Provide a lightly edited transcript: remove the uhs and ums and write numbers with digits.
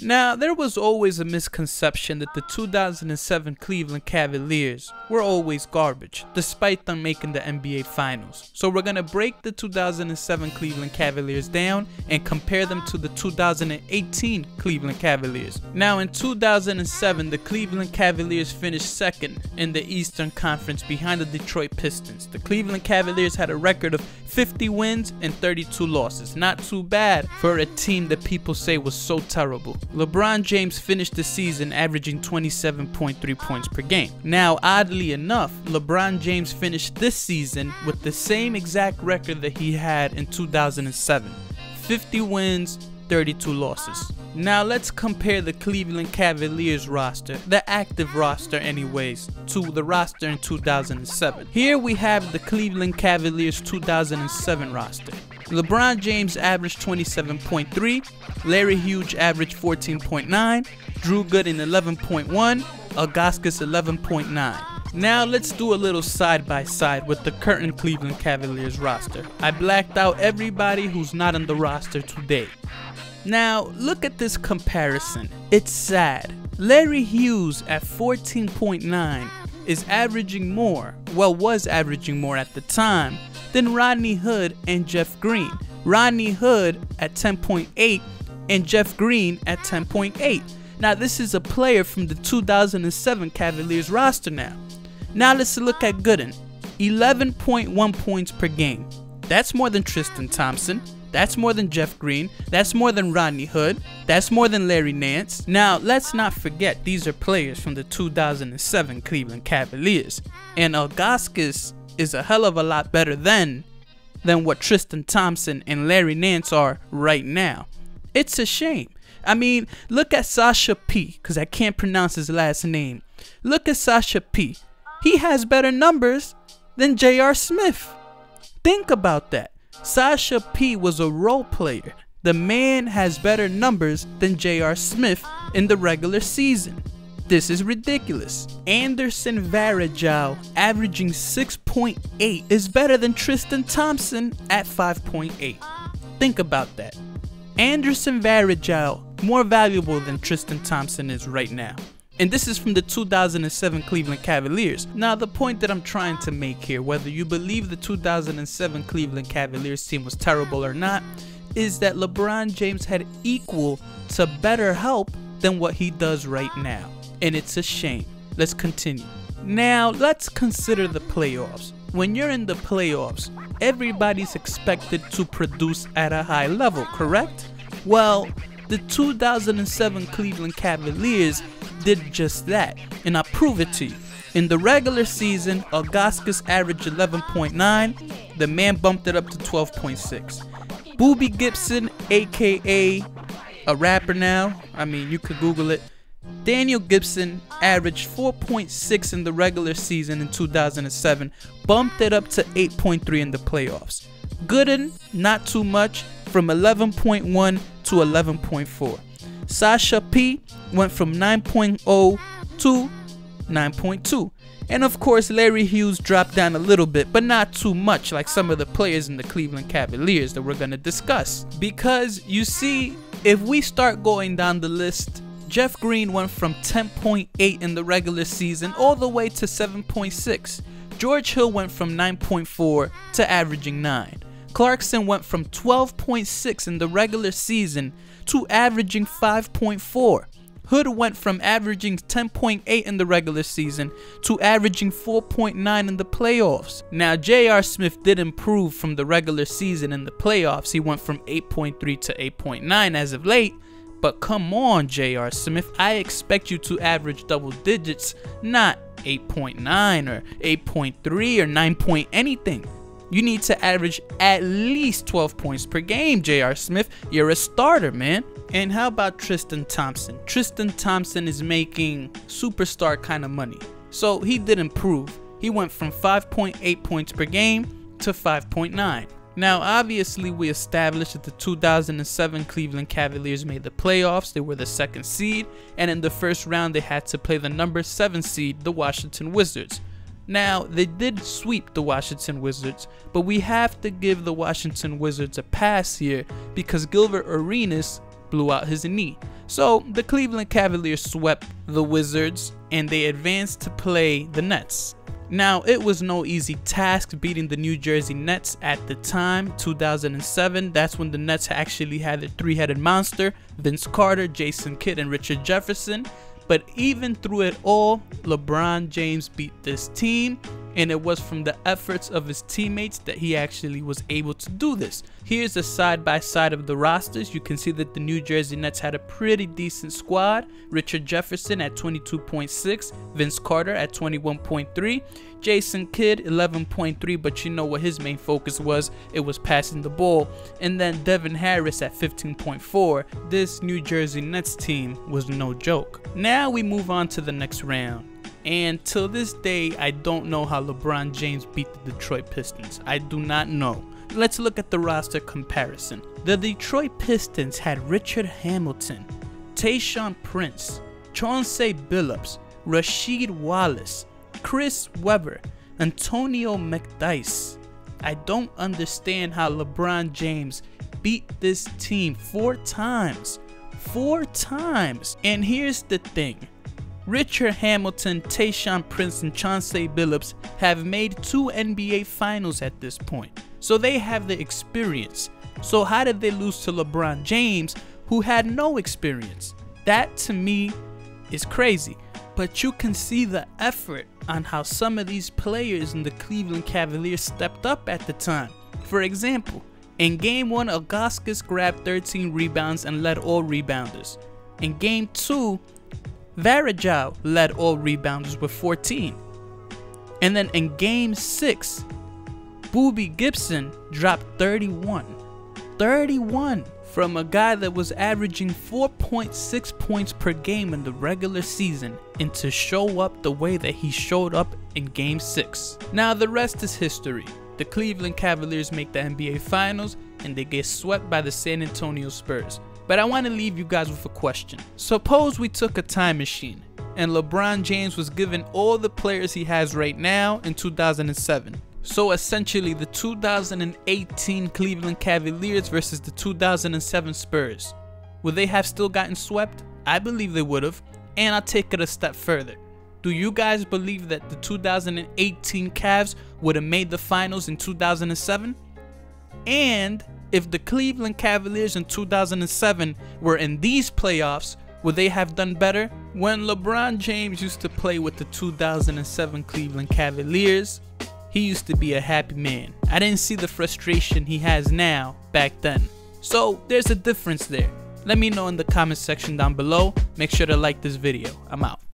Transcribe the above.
Now, there was always a misconception that the 2007 Cleveland Cavaliers were always garbage, despite them making the NBA Finals. So we're going to break the 2007 Cleveland Cavaliers down and compare them to the 2018 Cleveland Cavaliers. Now, in 2007, the Cleveland Cavaliers finished second in the Eastern Conference behind the Detroit Pistons. The Cleveland Cavaliers had a record of 50 wins and 32 losses. Not too bad for a team that people say was so terrible. LeBron James finished the season averaging 27.3 points per game. Now, oddly enough, LeBron James finished this season with the same exact record that he had in 2007. 50 wins, 32 losses. Now let's compare the Cleveland Cavaliers roster, the active roster anyways, to the roster in 2007. Here we have the Cleveland Cavaliers 2007 roster. LeBron James averaged 27.3, Larry Hughes averaged 14.9, Drew Gooden 11.1, Ilgauskas 11.9. Now let's do a little side by side with the current Cleveland Cavaliers roster. I blacked out everybody who's not on the roster today. Now look at this comparison. It's sad. Larry Hughes at 14.9 is averaging more, well, was averaging more at the time, than Rodney Hood and Jeff Green. Rodney Hood at 10.8 and Jeff Green at 10.8. Now this is a player from the 2007 Cavaliers roster now. Now let's look at Gooden. 11.1 points per game. That's more than Tristan Thompson. That's more than Jeff Green. That's more than Rodney Hood. That's more than Larry Nance. Now, let's not forget these are players from the 2007 Cleveland Cavaliers. And Ilgauskas is a hell of a lot better than what Tristan Thompson and Larry Nance are right now. It's a shame. I mean, look at Sasha P, because I can't pronounce his last name. Look at Sasha P. He has better numbers than J.R. Smith. Think about that. Sasha P was a role player. The man has better numbers than J.R. Smith in the regular season. This is ridiculous. Anderson Varejao averaging 6.8 is better than Tristan Thompson at 5.8. Think about that. Anderson Varejao more valuable than Tristan Thompson is right now. And this is from the 2007 Cleveland Cavaliers. Now the point that I'm trying to make here, whether you believe the 2007 Cleveland Cavaliers team was terrible or not, is that LeBron James had equal to better help than what he does right now. And it's a shame. Let's continue. Now let's consider the playoffs. When you're in the playoffs, everybody's expected to produce at a high level, correct? Well, the 2007 Cleveland Cavaliers did just that, and I'll prove it to you. In the regular season, Ilgauskas averaged 11.9, the man bumped it up to 12.6. Boobie Gibson, aka a rapper now, I mean you could Google it, Daniel Gibson averaged 4.6 in the regular season in 2007, bumped it up to 8.3 in the playoffs. Gooden, not too much, from 11.1 to 11.4. Sasha P went from 9.0 to 9.2. And of course, Larry Hughes dropped down a little bit, but not too much like some of the players in the Cleveland Cavaliers that we're going to discuss. Because you see, if we start going down the list, Jeff Green went from 10.8 in the regular season all the way to 7.6. George Hill went from 9.4 to averaging 9. Clarkson went from 12.6 in the regular season to averaging 5.4. Hood went from averaging 10.8 in the regular season to averaging 4.9 in the playoffs. Now, J.R. Smith did improve from the regular season in the playoffs. He went from 8.3 to 8.9 as of late. But come on, J.R. Smith, I expect you to average double digits, not 8.9 or 8.3 or 9 point anything. You need to average at least 12 points per game, J.R. Smith. You're a starter, man. And how about Tristan Thompson? Tristan Thompson is making superstar kind of money. So he did improve. He went from 5.8 points per game to 5.9. Now, obviously, we established that the 2007 Cleveland Cavaliers made the playoffs. They were the second seed. And in the first round, they had to play the number 7 seed, the Washington Wizards. Now, they did sweep the Washington Wizards, but we have to give the Washington Wizards a pass here because Gilbert Arenas blew out his knee. So the Cleveland Cavaliers swept the Wizards and they advanced to play the Nets. Now, it was no easy task beating the New Jersey Nets at the time, 2007. That's when the Nets actually had a three-headed monster: Vince Carter, Jason Kidd, and Richard Jefferson. But even through it all, LeBron James beat this team, and it was from the efforts of his teammates that he actually was able to do this. Here's a side-by-side of the rosters. You can see that the New Jersey Nets had a pretty decent squad. Richard Jefferson at 22.6, Vince Carter at 21.3, Jason Kidd 11.3, but you know what his main focus was? It was passing the ball. And then Devin Harris at 15.4. This New Jersey Nets team was no joke. Now we move on to the next round. And till this day, I don't know how LeBron James beat the Detroit Pistons. I do not know. Let's look at the roster comparison. The Detroit Pistons had Richard Hamilton, Tayshaun Prince, Chauncey Billups, Rasheed Wallace, Chris Webber, Antonio McDyess. I don't understand how LeBron James beat this team 4 times. 4 times. And here's the thing. Richard Hamilton, Tayshaun Prince, and Chauncey Billups have made 2 NBA Finals at this point. So they have the experience. So how did they lose to LeBron James, who had no experience? That to me is crazy. But you can see the effort on how some of these players in the Cleveland Cavaliers stepped up at the time. For example, in Game 1, Ilgauskas grabbed 13 rebounds and led all rebounders. In Game 2, Varejao led all rebounders with 14. And then in Game 6, Boobie Gibson dropped 31. 31 from a guy that was averaging 4.6 points per game in the regular season, and to show up the way that he showed up in Game 6. Now the rest is history. The Cleveland Cavaliers make the NBA Finals and they get swept by the San Antonio Spurs. But I want to leave you guys with a question. Suppose we took a time machine and LeBron James was given all the players he has right now in 2007. So essentially the 2018 Cleveland Cavaliers versus the 2007 Spurs. Would they have still gotten swept? I believe they would have. And I'll take it a step further. Do you guys believe that the 2018 Cavs would have made the finals in 2007? And if the Cleveland Cavaliers in 2007 were in these playoffs, would they have done better? When LeBron James used to play with the 2007 Cleveland Cavaliers, he used to be a happy man. I didn't see the frustration he has now back then. So there's a difference there. Let me know in the comment section down below. Make sure to like this video. I'm out.